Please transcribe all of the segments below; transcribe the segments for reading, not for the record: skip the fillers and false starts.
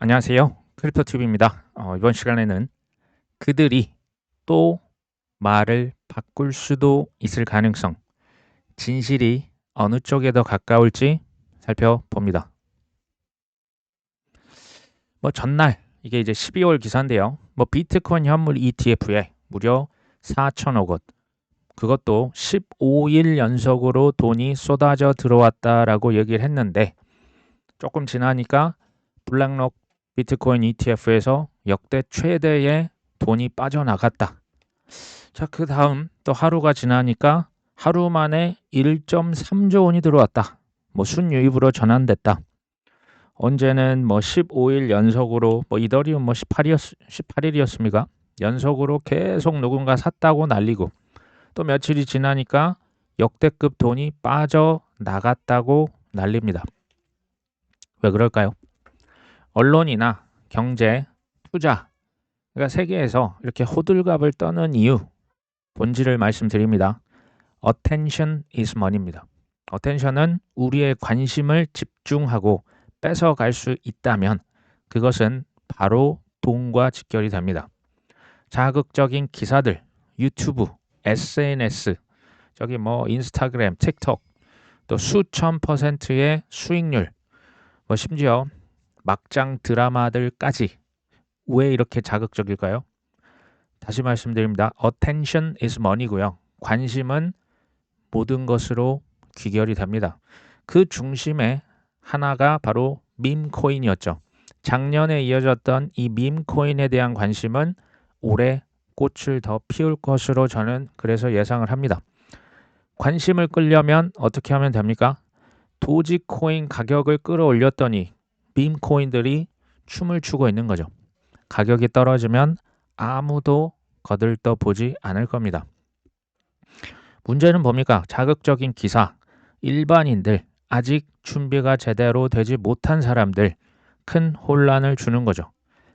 안녕하세요. 크립토TV입니다. 이번 시간에는 그들이 또 말을 바꿀 수도 있을 가능성, 진실이 어느 쪽에 더 가까울지 살펴봅니다. 전날, 이게 이제 12월 기사인데요. 비트코인 현물 ETF에 무려 4천억 원, 그것도 15일 연속으로 돈이 쏟아져 들어왔다라고 얘기를 했는데 조금 지나니까 블랙록 비트코인 ETF에서 역대 최대의 돈이 빠져나갔다. 자, 그 다음 또 하루가 지나니까 하루 만에 1.3조 원이 들어왔다. 순유입으로 전환됐다. 언제는 15일 연속으로 이더리움 18일이었습니까? 연속으로 계속 누군가 샀다고 날리고 또 며칠이 지나니까 역대급 돈이 빠져나갔다고 날립니다. 왜 그럴까요? 언론이나 경제, 투자, 그러니까 세계에서 이렇게 호들갑을 떠는 이유, 본질을 말씀드립니다. Attention is money입니다. Attention은 우리의 관심을 집중하고 뺏어갈 수 있다면 그것은 바로 돈과 직결이 됩니다. 자극적인 기사들, 유튜브, SNS, 인스타그램, 틱톡, 또 수천 %의 수익률, 심지어 막장 드라마들까지 왜 이렇게 자극적일까요? 다시 말씀드립니다. Attention is money고요. 관심은 모든 것으로 귀결이 됩니다. 그 중심에 하나가 바로 밈코인이었죠. 작년에 이어졌던 이 밈코인에 대한 관심은 올해 꽃을 더 피울 것으로 저는 그래서 예상을 합니다. 관심을 끌려면 어떻게 하면 됩니까? 도지코인 가격을 끌어올렸더니 밈코인들이 춤을 추고 있는 거죠. 가격이 떨어지면 아무도 거들떠 보지 않을 겁니다. 문제는 뭡니까? 자극적인 기사, 일반인들, 아직 준비가 제대로 되지 못한 사람들, 큰 혼란을 주는 거죠.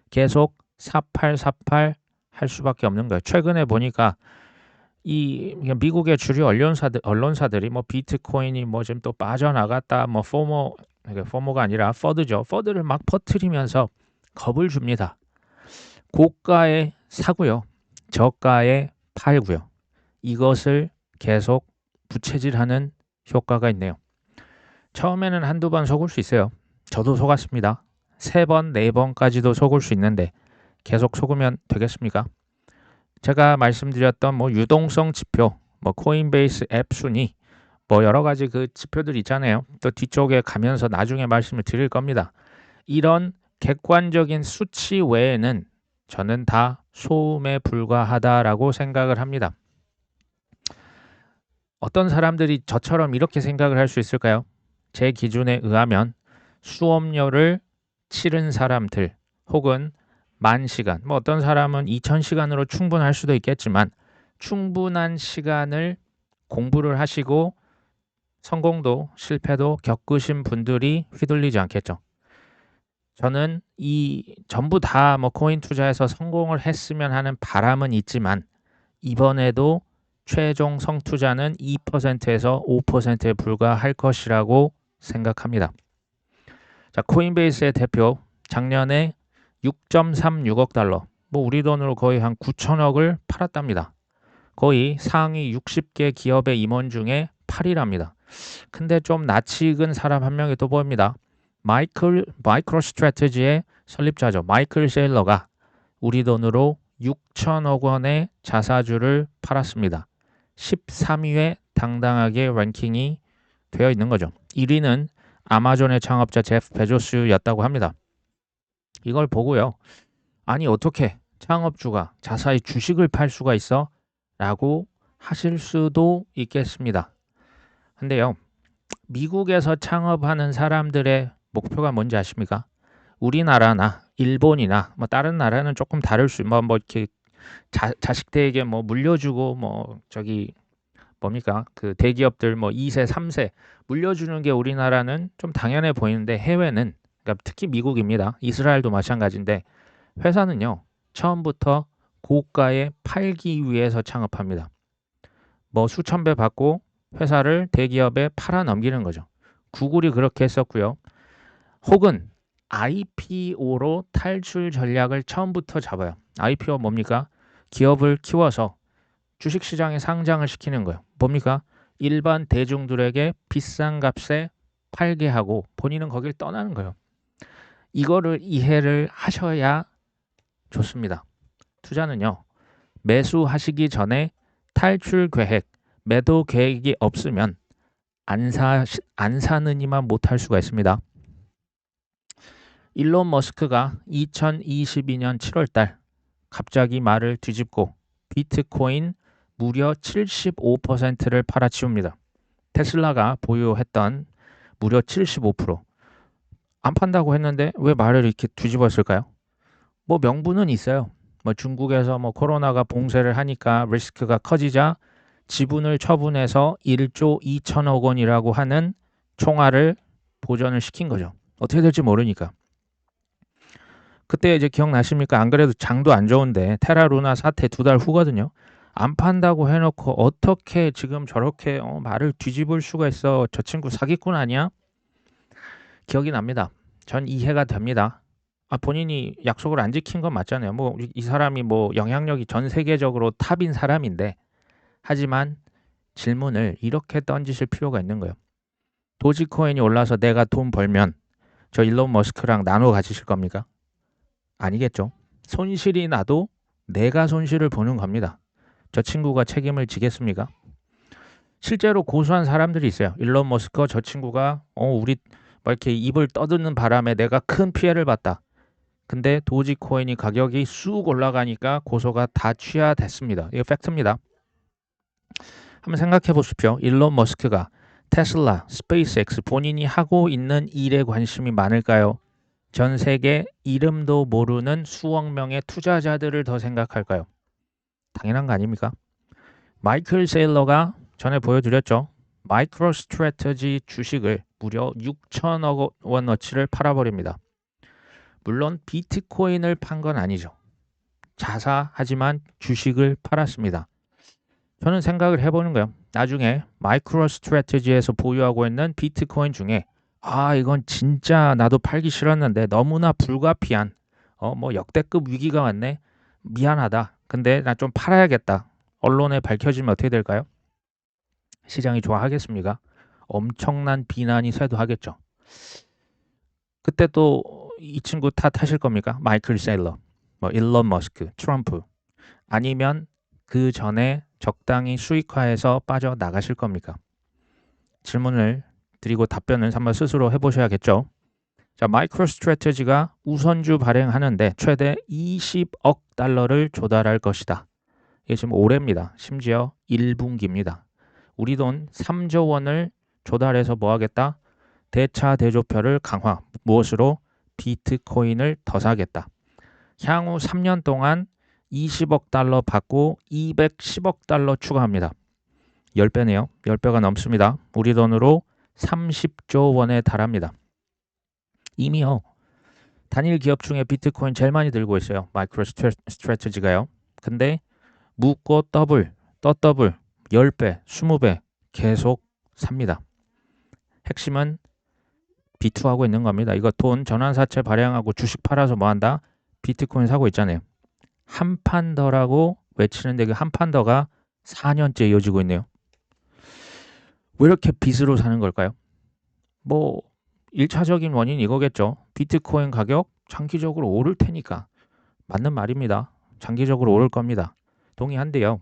계속 사팔사팔 할 수밖에 없는 거예요. 최근에 보니까 이 미국의 주류 언론사들이 비트코인이 지금 또 빠져나갔다, 포모가 아니라 퍼드죠. 퍼드를 막 퍼뜨리면서 겁을 줍니다. 고가에 사고요. 저가에 팔고요. 이것을 계속 부채질하는 효과가 있네요. 처음에는 한두 번 속을 수 있어요. 저도 속았습니다. 3번, 4번까지도 속을 수 있는데 계속 속으면 되겠습니까? 제가 말씀드렸던 유동성 지표, 코인베이스 앱 순위, 여러 가지 그 지표들 있잖아요. 또 뒤쪽에 가면서 나중에 말씀을 드릴 겁니다. 이런 객관적인 수치 외에는 저는 다 소음에 불과하다라고 생각을 합니다. 어떤 사람들이 저처럼 이렇게 생각을 할 수 있을까요? 제 기준에 의하면 수업료를 치른 사람들 혹은 10,000시간, 어떤 사람은 2,000시간으로 충분할 수도 있겠지만 충분한 시간을 공부를 하시고 성공도 실패도 겪으신 분들이 휘둘리지 않겠죠. 저는 이 전부 다 코인 투자에서 성공을 했으면 하는 바람은 있지만 이번에도 최종 성투자는 2%에서 5%에 불과할 것이라고 생각합니다. 자, 코인베이스의 대표 작년에 6.36억 달러, 우리 돈으로 거의 한 9천억을 팔았답니다. 거의 상위 60개 기업의 임원 중에 8위랍니다. 근데 좀 낯이 익은 사람 한 명이 또 보입니다. 마이크로 스트래티지의 설립자죠. 마이클 셰일러가 우리 돈으로 6천억 원의 자사주를 팔았습니다. 13위에 당당하게 랭킹이 되어 있는 거죠. 1위는 아마존의 창업자 제프 베조스였다고 합니다. 이걸 보고요. 아니 어떻게 창업주가 자사의 주식을 팔 수가 있어? 라고 하실 수도 있겠습니다. 근데요. 미국에서 창업하는 사람들의 목표가 뭔지 아십니까? 우리나라나 일본이나 다른 나라는 조금 다를 수, 이렇게 자식들에게 물려주고 뭡니까? 그 대기업들 2세, 3세 물려주는 게 우리나라는 좀 당연해 보이는데 해외는, 그러니까 특히 미국입니다. 이스라엘도 마찬가지인데 회사는요. 처음부터 고가에 팔기 위해서 창업합니다. 수천 배 받고 회사를 대기업에 팔아 넘기는 거죠. 구글이 그렇게 했었고요. 혹은 IPO로 탈출 전략을 처음부터 잡아요. IPO 뭡니까? 기업을 키워서 주식시장에 상장을 시키는 거예요. 뭡니까? 일반 대중들에게 비싼 값에 팔게 하고 본인은 거길 떠나는 거예요. 이거를 이해를 하셔야 좋습니다. 투자는요. 매수하시기 전에 탈출 계획, 매도 계획이 없으면 안 사느니만 못할 수가 있습니다. 일론 머스크가 2022년 7월달 갑자기 말을 뒤집고 비트코인 무려 75%를 팔아치웁니다. 테슬라가 보유했던 무려 75%. 안 판다고 했는데 왜 말을 이렇게 뒤집었을까요? 뭐 명분은 있어요. 뭐 중국에서 뭐 코로나가 봉쇄를 하니까 리스크가 커지자 지분을 처분해서 1조 2천억 원이라고 하는 총알을 보전을 시킨 거죠. 어떻게 될지 모르니까. 그때 이제 기억나십니까? 안 그래도 장도 안 좋은데 테라루나 사태 2달 후거든요. 안 판다고 해놓고 어떻게 지금 저렇게 말을 뒤집을 수가 있어? 저 친구 사기꾼 아니야? 기억이 납니다. 전 이해가 됩니다. 본인이 약속을 안 지킨 건 맞잖아요. 뭐 이 사람이 뭐 영향력이 전 세계적으로 탑인 사람인데 하지만 질문을 이렇게 던지실 필요가 있는 거예요. 도지코인이 올라서 내가 돈 벌면 저 일론 머스크랑 나눠 가지실 겁니까? 아니겠죠. 손실이 나도 내가 손실을 보는 겁니다. 저 친구가 책임을 지겠습니까? 실제로 고소한 사람들이 있어요. 일론 머스크 저 친구가 우리 뭐 이렇게 입을 떠드는 바람에 내가 큰 피해를 봤다. 근데 도지코인이 가격이 쑥 올라가니까 고소가 다 취하됐습니다. 이거 팩트입니다. 한번 생각해 보십시오. 일론 머스크가 테슬라, 스페이스X 본인이 하고 있는 일에 관심이 많을까요? 전 세계 이름도 모르는 수억 명의 투자자들을 더 생각할까요? 당연한 거 아닙니까? 마이클 세일러가 전에 보여드렸죠. 마이크로 스트래터지 주식을 무려 6천억 원어치를 팔아버립니다. 물론 비트코인을 판 건 아니죠. 자사하지만 주식을 팔았습니다. 저는 생각을 해보는 거예요. 나중에 마이크로 스트래티지에서 보유하고 있는 비트코인 중에 이건 진짜 나도 팔기 싫었는데 너무나 불가피한 뭐 역대급 위기가 왔네. 미안하다. 근데 나 좀 팔아야겠다. 언론에 밝혀지면 어떻게 될까요? 시장이 좋아하겠습니까? 엄청난 비난이 쇄도하겠죠. 그때 또 이 친구 탓하실 겁니까? 마이클 세일러, 뭐 일론 머스크, 트럼프 아니면 그 전에 적당히 수익화해서 빠져나가실 겁니까? 질문을 드리고 답변을 한번 스스로 해보셔야겠죠. 자, 마이크로 스트래티지가 우선주 발행하는데 최대 20억 달러를 조달할 것이다. 이게 지금 올해입니다. 심지어 1분기입니다. 우리 돈 3조 원을 조달해서 뭐 하겠다? 대차 대조표를 강화. 무엇으로? 비트코인을 더 사겠다. 향후 3년 동안 20억 달러 받고 210억 달러 추가합니다. 10배네요. 10배가 넘습니다. 우리 돈으로 30조 원에 달합니다. 이미요. 단일 기업 중에 비트코인 제일 많이 들고 있어요. 마이크로 스트래티지가요. 근데 묻고 더블, 더블, 10배, 20배 계속 삽니다. 핵심은 비투하고 있는 겁니다. 이거 돈 전환사채 발행하고 주식 팔아서 뭐한다? 비트코인 사고 있잖아요. 한 판 더라고 외치는데 그 한 판 더가 4년째 이어지고 있네요. 왜 이렇게 빚으로 사는 걸까요? 뭐 1차적인 원인 이거겠죠. 비트코인 가격 장기적으로 오를 테니까. 맞는 말입니다. 장기적으로 오를 겁니다. 동의한데요.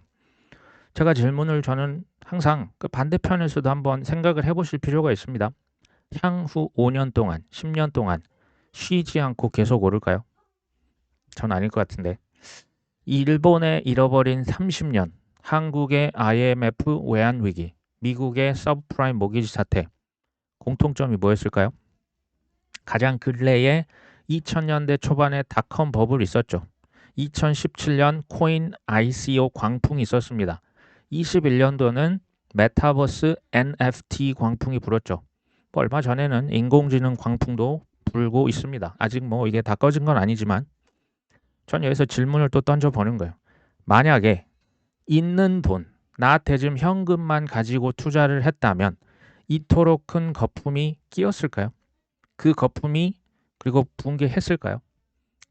제가 질문을 저는 항상 그 반대편에서도 한번 생각을 해보실 필요가 있습니다. 향후 5년 동안, 10년 동안 쉬지 않고 계속 오를까요? 전 아닐 것 같은데. 일본의 잃어버린 30년, 한국의 IMF 외환 위기, 미국의 서브프라임 모기지 사태. 공통점이 뭐였을까요? 가장 근래에 2000년대 초반에 닷컴 버블 있었죠. 2017년 코인 ICO 광풍이 있었습니다. 21년도는 메타버스 NFT 광풍이 불었죠. 얼마 전에는 인공지능 광풍도 불고 있습니다. 아직 뭐 이게 다 꺼진 건 아니지만 전 여기서 질문을 또 던져보는 거예요. 만약에 있는 돈, 나한테 지금 현금만 가지고 투자를 했다면 이토록 큰 거품이 끼었을까요? 그 거품이 그리고 붕괴했을까요?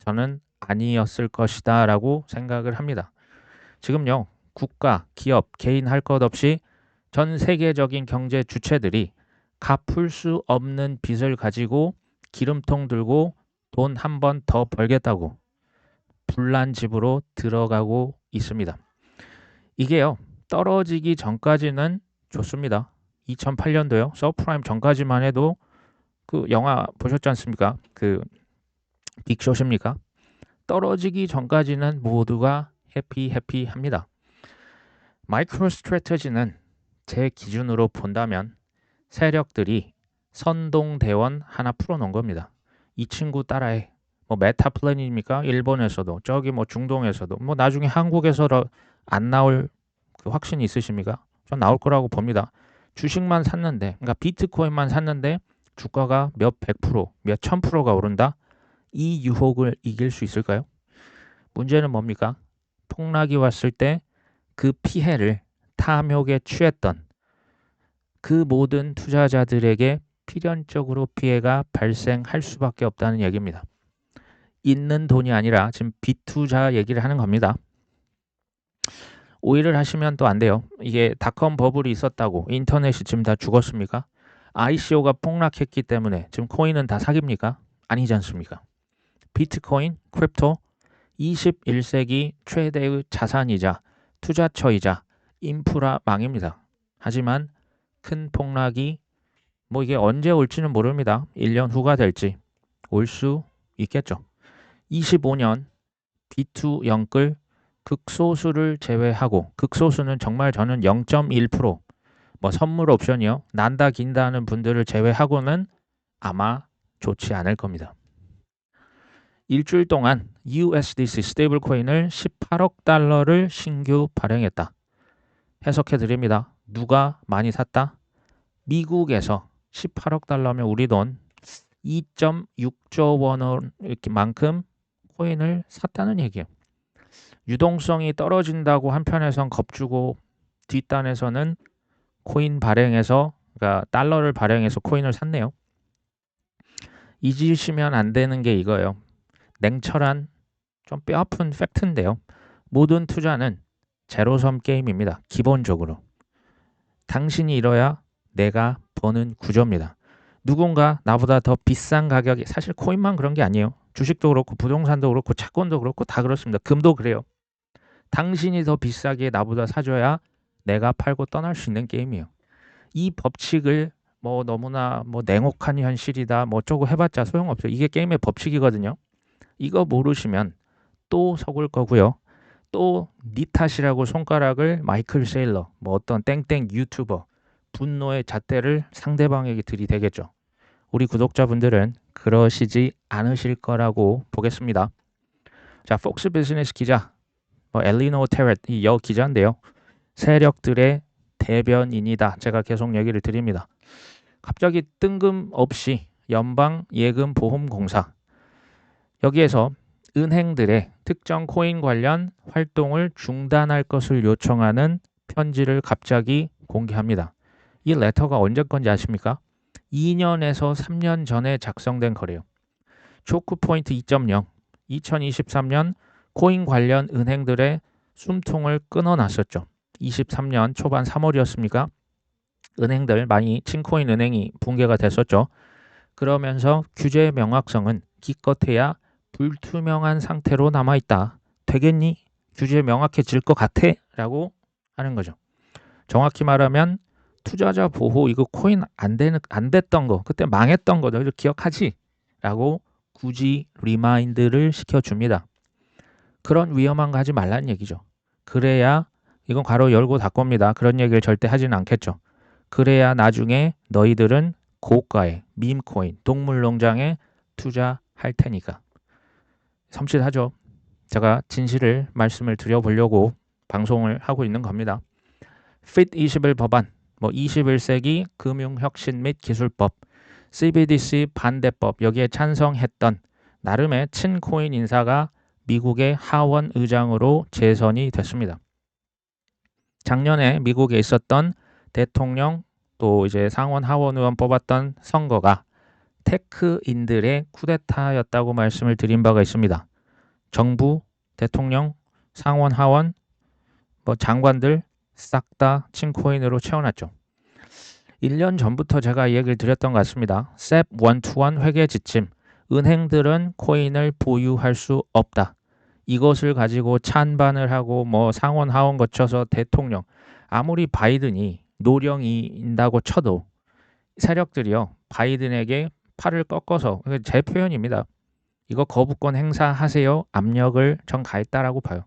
저는 아니었을 것이다 라고 생각을 합니다. 지금요, 국가, 기업, 개인 할 것 없이 전 세계적인 경제 주체들이 갚을 수 없는 빚을 가지고 기름통 들고 돈 한 번 더 벌겠다고 불난집으로 들어가고 있습니다. 이게요, 떨어지기 전까지는 좋습니다. 2008년도요, 서프라임 전까지만 해도 그 영화 보셨지 않습니까? 그 빅숏입니까? 떨어지기 전까지는 모두가 해피합니다. 마이크로 스트래터지는 제 기준으로 본다면 세력들이 선동대원 하나 풀어놓은 겁니다. 이 친구 따라해. 뭐 메타플랜입니까? 일본에서도 저기 뭐 중동에서도 뭐 나중에 한국에서 안 나올 그 확신이 있으십니까? 전 나올 거라고 봅니다. 주식만 샀는데, 그러니까 비트코인만 샀는데 주가가 몇 100%, 몇 1000%가 오른다? 이 유혹을 이길 수 있을까요? 문제는 뭡니까? 폭락이 왔을 때 그 피해를 탐욕에 취했던 그 모든 투자자들에게 필연적으로 피해가 발생할 수밖에 없다는 얘기입니다. 있는 돈이 아니라 지금 비투자 얘기를 하는 겁니다. 오해를 하시면 또 안 돼요. 이게 닷컴 버블이 있었다고 인터넷이 지금 다 죽었습니까? ICO가 폭락했기 때문에 지금 코인은 다 사기입니까? 아니지 않습니까? 비트코인, 크립토, 21세기 최대의 자산이자 투자처이자 인프라망입니다. 하지만 큰 폭락이 뭐 이게 언제 올지는 모릅니다. 1년 후가 될지 올 수 있겠죠. 25년 B2 영끌 극소수를 제외하고, 극소수는 정말 저는 0.1%, 뭐 선물 옵션이요, 난다 긴다 하는 분들을 제외하고는 아마 좋지 않을 겁니다. 일주일 동안 USDC 스테이블 코인을 18억 달러를 신규 발행했다. 해석해 드립니다. 누가 많이 샀다? 미국에서 18억 달러면 우리 돈 2.6조 원 만큼 코인을 샀다는 얘기예요. 유동성이 떨어진다고 한편에선 겁주고 뒷단에서는 코인 발행해서, 그러니까 달러를 발행해서 코인을 샀네요. 잊으시면 안 되는 게 이거예요. 냉철한 좀 뼈아픈 팩트인데요. 모든 투자는 제로섬 게임입니다. 기본적으로. 당신이 잃어야 내가 버는 구조입니다. 누군가 나보다 더 비싼 가격에, 사실 코인만 그런 게 아니에요. 주식도 그렇고 부동산도 그렇고 채권도 그렇고 다 그렇습니다. 금도 그래요. 당신이 더 비싸게 나보다 사줘야 내가 팔고 떠날 수 있는 게임이에요. 이 법칙을 뭐 너무나 뭐 냉혹한 현실이다 뭐 어쩌고 해봤자 소용없어요. 이게 게임의 법칙이거든요. 이거 모르시면 또 속을 거고요. 또 니 탓이라고 손가락을 마이클 세일러, 뭐 어떤 땡땡 유튜버, 분노의 잣대를 상대방에게 들이대겠죠. 우리 구독자분들은 그러시지 않으실 거라고 보겠습니다. 자, 폭스 비즈니스 기자, 엘리노 테렛, 이 여 기자인데요. 세력들의 대변인이다. 제가 계속 얘기를 드립니다. 갑자기 뜬금없이 연방예금보험공사, 여기에서 은행들의 특정 코인 관련 활동을 중단할 것을 요청하는 편지를 갑자기 공개합니다. 이 레터가 언제 건지 아십니까? 2년에서 3년 전에 작성된 거래요. 초크포인트 2.0, 2023년 코인 관련 은행들의 숨통을 끊어놨었죠. 23년 초반 3월이었습니까? 은행들 많이 친코인 은행이 붕괴가 됐었죠. 그러면서 규제의 명확성은 기껏해야 불투명한 상태로 남아있다. 되겠니? 규제 명확해질 것 같아? 라고 하는 거죠. 정확히 말하면 투자자 보호, 이거 코인 안 됐던 거, 그때 망했던 거 너희들 기억하지? 라고 굳이 리마인드를 시켜줍니다. 그런 위험한 거 하지 말라는 얘기죠. 그래야, 이건 괄호 열고 닫고입니다. 그런 얘기를 절대 하지는 않겠죠. 그래야 나중에 너희들은 고가의 밈코인, 동물농장에 투자할 테니까. 섬찟하죠. 제가 진실을 말씀을 드려보려고 방송을 하고 있는 겁니다. FIT21 법안, 21세기 금융혁신 및 기술법, CBDC 반대법, 여기에 찬성했던 나름의 친코인 인사가 미국의 하원 의장으로 재선이 됐습니다. 작년에 미국에 있었던 대통령 또 이제 상원 하원 의원 뽑았던 선거가 테크인들의 쿠데타였다고 말씀을 드린 바가 있습니다. 정부, 대통령, 상원, 하원, 장관들 싹 다 친코인으로 채워놨죠. 1년 전부터 제가 이 얘기를 드렸던 것 같습니다. SEP 121 회계 지침, 은행들은 코인을 보유할 수 없다. 이것을 가지고 찬반을 하고 상원, 하원 거쳐서 대통령, 아무리 바이든이 노령인다고 쳐도 세력들이요, 바이든에게 팔을 꺾어서, 제 표현입니다. 이거 거부권 행사하세요. 압력을 전 가했다라고 봐요.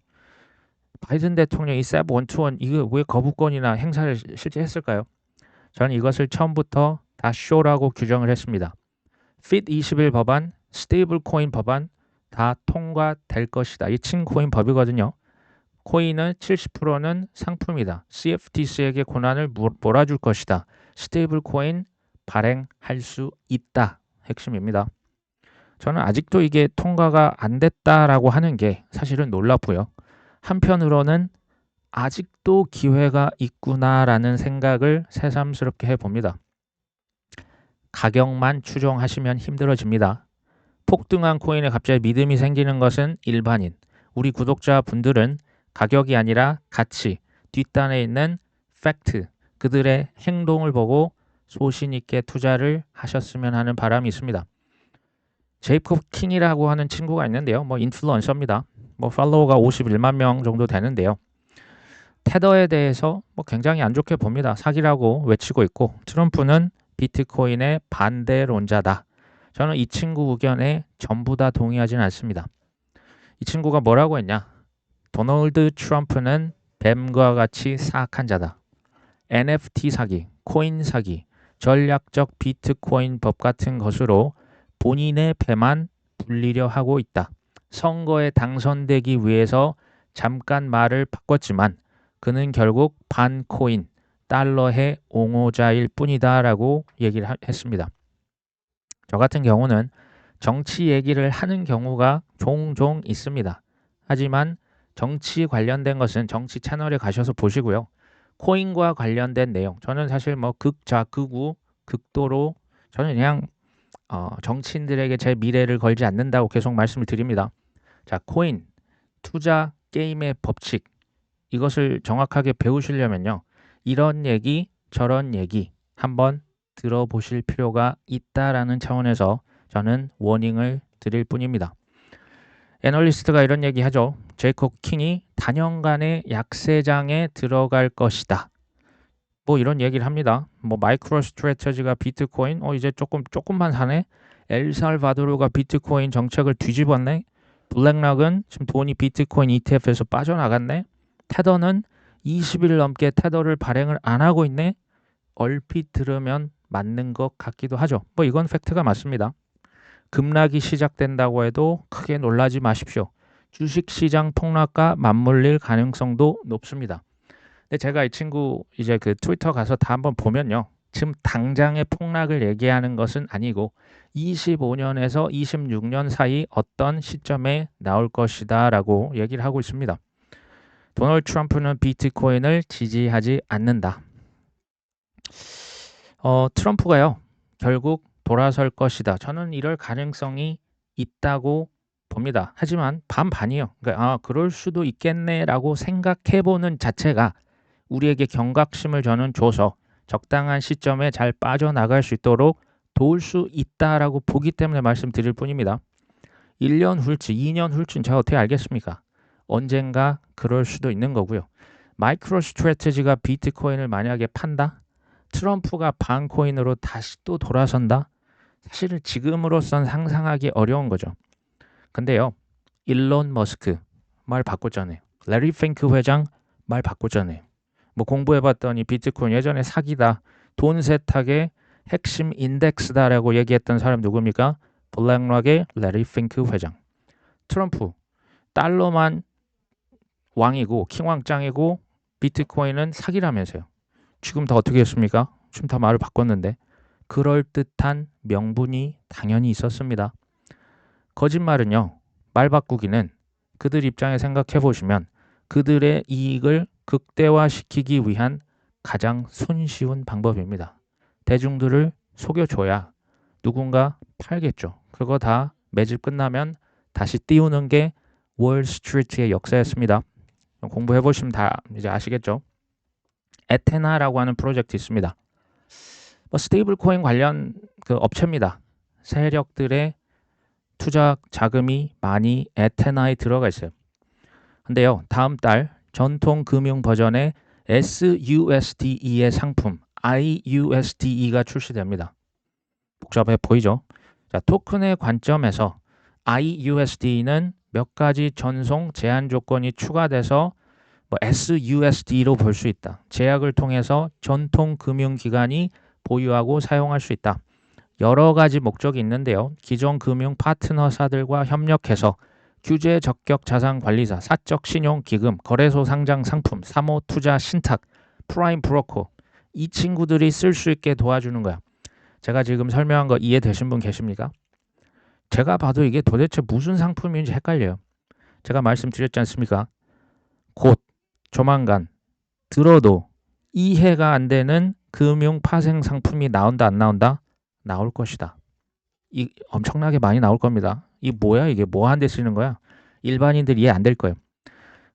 바이든 대통령이 SEP 121 이거 왜 거부권이나 행사를 실제 했을까요? 저는 이것을 처음부터 다 쇼라고 규정을 했습니다. FIT 21 법안, 스테이블 코인 법안 다 통과될 것이다. 이 친코인 법이거든요. 코인은 70%는 상품이다. CFTC에게 권한을 몰아줄 것이다. 스테이블 코인 발행할 수 있다. 핵심입니다. 저는 아직도 이게 통과가 안 됐다라고 하는 게 사실은 놀랍고요. 한편으로는 아직도 기회가 있구나라는 생각을 새삼스럽게 해봅니다. 가격만 추종하시면 힘들어집니다. 폭등한 코인에 갑자기 믿음이 생기는 것은 일반인. 우리 구독자분들은 가격이 아니라 가치, 뒷단에 있는 팩트, 그들의 행동을 보고 소신 있게 투자를 하셨으면 하는 바람이 있습니다. 제이콥 킨이라고 하는 친구가 있는데요. 인플루언서입니다. 팔로워가 51만 명 정도 되는데요. 테더에 대해서 굉장히 안 좋게 봅니다. 사기라고 외치고 있고, 트럼프는 비트코인의 반대론자다. 저는 이 친구 의견에 전부 다 동의하지는 않습니다. 이 친구가 뭐라고 했냐? 도널드 트럼프는 뱀과 같이 사악한 자다. NFT 사기, 코인 사기, 전략적 비트코인 법 같은 것으로 본인의 배만 불리려 하고 있다. 선거에 당선되기 위해서 잠깐 말을 바꿨지만 그는 결국 반코인, 달러의 옹호자일 뿐이다 라고 얘기를 했습니다. 저 같은 경우는 정치 얘기를 하는 경우가 종종 있습니다. 하지만 정치 관련된 것은 정치 채널에 가셔서 보시고요. 코인과 관련된 내용, 저는 사실 극자, 극우, 극도로 저는 그냥 정치인들에게 제 미래를 걸지 않는다고 계속 말씀을 드립니다. 자, 코인, 투자, 게임의 법칙, 이것을 정확하게 배우시려면요. 이런 얘기, 저런 얘기 한번 들어보실 필요가 있다라는 차원에서 저는 워닝을 드릴 뿐입니다. 애널리스트가 이런 얘기 하죠. 제이콥 킨이 단연간의 약세장에 들어갈 것이다. 이런 얘기를 합니다. 마이크로 스트래터지가 비트코인 이제 조금만 사네. 엘살바도르가 비트코인 정책을 뒤집었네. 블랙락은 지금 돈이 비트코인 ETF에서 빠져나갔네. 테더는 20일 넘게 테더를 발행을 안 하고 있네. 얼핏 들으면 맞는 것 같기도 하죠. 이건 팩트가 맞습니다. 급락이 시작된다고 해도 크게 놀라지 마십시오. 주식시장 폭락과 맞물릴 가능성도 높습니다. 근데 제가 이 친구 이제 그 트위터 가서 다 한번 보면요. 지금 당장의 폭락을 얘기하는 것은 아니고 25년에서 26년 사이 어떤 시점에 나올 것이다 라고 얘기를 하고 있습니다. 도널드 트럼프는 비트코인을 지지하지 않는다. 트럼프가요. 결국 돌아설 것이다. 저는 이럴 가능성이 있다고 봅니다. 하지만 반반이요. 그러니까 그럴 수도 있겠네라고 생각해보는 자체가 우리에게 경각심을 저는 줘서 적당한 시점에 잘 빠져나갈 수 있도록 도울 수 있다라고 보기 때문에 말씀드릴 뿐입니다. 1년 후일지 2년 후일지는 제가 어떻게 알겠습니까? 언젠가 그럴 수도 있는 거고요. 마이크로 스트래티지가 비트코인을 만약에 판다? 트럼프가 반코인으로 다시 또 돌아선다? 사실은 지금으로선 상상하기 어려운 거죠. 근데요. 일론 머스크 말 바꿨잖아요. 레리 핑크 회장 말 바꿨잖아요. 공부해봤더니 비트코인 예전에 사기다. 돈 세탁의 핵심 인덱스다라고 얘기했던 사람 누굽니까? 블랙락의 레리 핑크 회장. 트럼프 달러만 왕이고 킹왕짱이고 비트코인은 사기라면서요. 지금 다 어떻게 했습니까? 지금 다 말을 바꿨는데 그럴듯한 명분이 당연히 있었습니다. 거짓말은요. 말 바꾸기는 그들 입장에 생각해 보시면 그들의 이익을 극대화시키기 위한 가장 손쉬운 방법입니다. 대중들을 속여줘야 누군가 팔겠죠. 그거 다 매집 끝나면 다시 띄우는 게 월스트리트의 역사였습니다. 공부해 보시면 다 이제 아시겠죠. 에테나라고 하는 프로젝트 있습니다. 스테이블 코인 관련 그 업체입니다. 세력들의 투자 자금이 많이 에테나에 들어가 있어요. 근데요, 다음 달 전통 금융 버전의 SUSDE의 상품 IUSDE가 출시됩니다. 복잡해 보이죠? 자, 토큰의 관점에서 IUSD는 몇 가지 전송 제한 조건이 추가돼서 SUSD로 볼 수 있다. 제약을 통해서 전통 금융기관이 보유하고 사용할 수 있다. 여러 가지 목적이 있는데요. 기존 금융 파트너사들과 협력해서 규제 적격 자산 관리사, 사적 신용 기금, 거래소 상장 상품, 사모 투자 신탁, 프라임 브로커 이 친구들이 쓸 수 있게 도와주는 거야. 제가 지금 설명한 거 이해되신 분 계십니까? 제가 봐도 이게 도대체 무슨 상품인지 헷갈려요. 제가 말씀드렸지 않습니까? 곧 조만간 들어도 이해가 안 되는 금융 파생 상품이 나온다 안 나온다? 나올 것이다. 이 엄청나게 많이 나올 겁니다. 이 뭐야 이게 뭐 하는데 쓰는 거야? 일반인들 이해 안 될 거예요.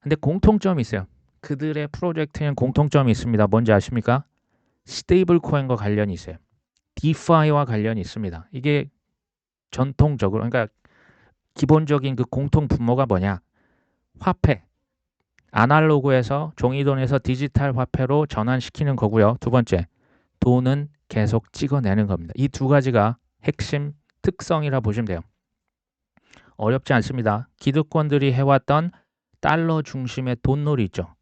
근데 공통점이 있어요. 그들의 프로젝트에는 공통점이 있습니다. 뭔지 아십니까? 스테이블 코인과 관련이 있어요. 디파이와 관련이 있습니다. 이게 전통적으로 그러니까 기본적인 그 공통 분모가 뭐냐? 화폐. 아날로그에서 종이돈에서 디지털 화폐로 전환시키는 거고요. 두 번째, 돈은 계속 찍어내는 겁니다. 이 두 가지가 핵심 특성이라 보시면 돼요. 어렵지 않습니다. 기득권들이 해왔던 달러 중심의 돈놀이 있죠.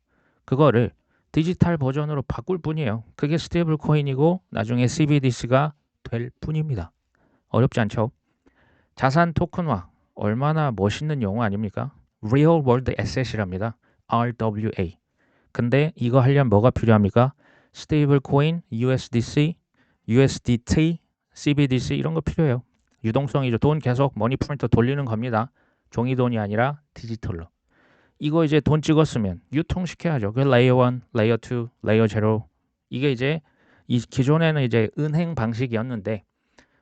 그거를 디지털 버전으로 바꿀 뿐이에요. 그게 스테이블 코인이고 나중에 CBDC가 될 뿐입니다. 어렵지 않죠? 자산 토큰화 얼마나 멋있는 용어 아닙니까? Real World Asset이랍니다. RWA. 근데 이거 하려면 뭐가 필요합니까? 스테이블 코인, USDC, USDT, CBDC 이런 거 필요해요. 유동성이죠. 돈 계속 머니 프린터 돌리는 겁니다. 종이 돈이 아니라 디지털로. 이거 이제 돈 찍었으면 유통시켜야죠. 그 레이어 1, 레이어 2, 레이어 0. 이게 이제 이 기존에는 이제 은행 방식이었는데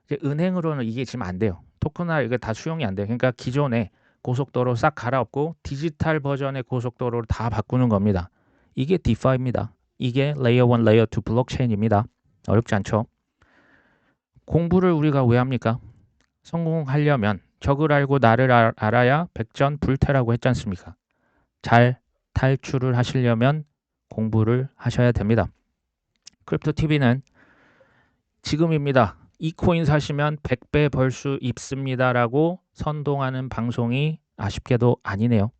이제 은행으로는 이게 지금 안 돼요. 토큰화 이게 다 수용이 안 돼요. 그러니까 기존에 고속도로 싹 갈아엎고 디지털 버전의 고속도로를 다 바꾸는 겁니다. 이게 디파이입니다. 이게 레이어 1, 레이어 2 블록체인입니다. 어렵지 않죠? 공부를 우리가 왜 합니까? 성공하려면 적을 알고 나를 알아야 백전불태라고 했지 않습니까? 잘 탈출을 하시려면 공부를 하셔야 됩니다. 크립토TV는 지금입니다. 이 코인 사시면 100배 벌 수 있습니다 라고 선동하는 방송이 아쉽게도 아니네요.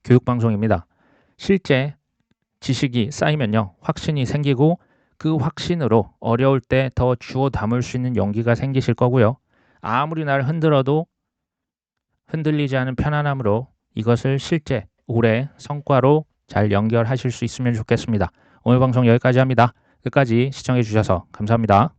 교육방송입니다. 실제 지식이 쌓이면요. 확신이 생기고 그 확신으로 어려울 때 더 주워 담을 수 있는 용기가 생기실 거고요. 아무리 날 흔들어도 흔들리지 않은 편안함으로 이것을 실제 올해 성과로 잘 연결하실 수 있으면 좋겠습니다. 오늘 방송 여기까지 합니다. 끝까지 시청해 주셔서 감사합니다.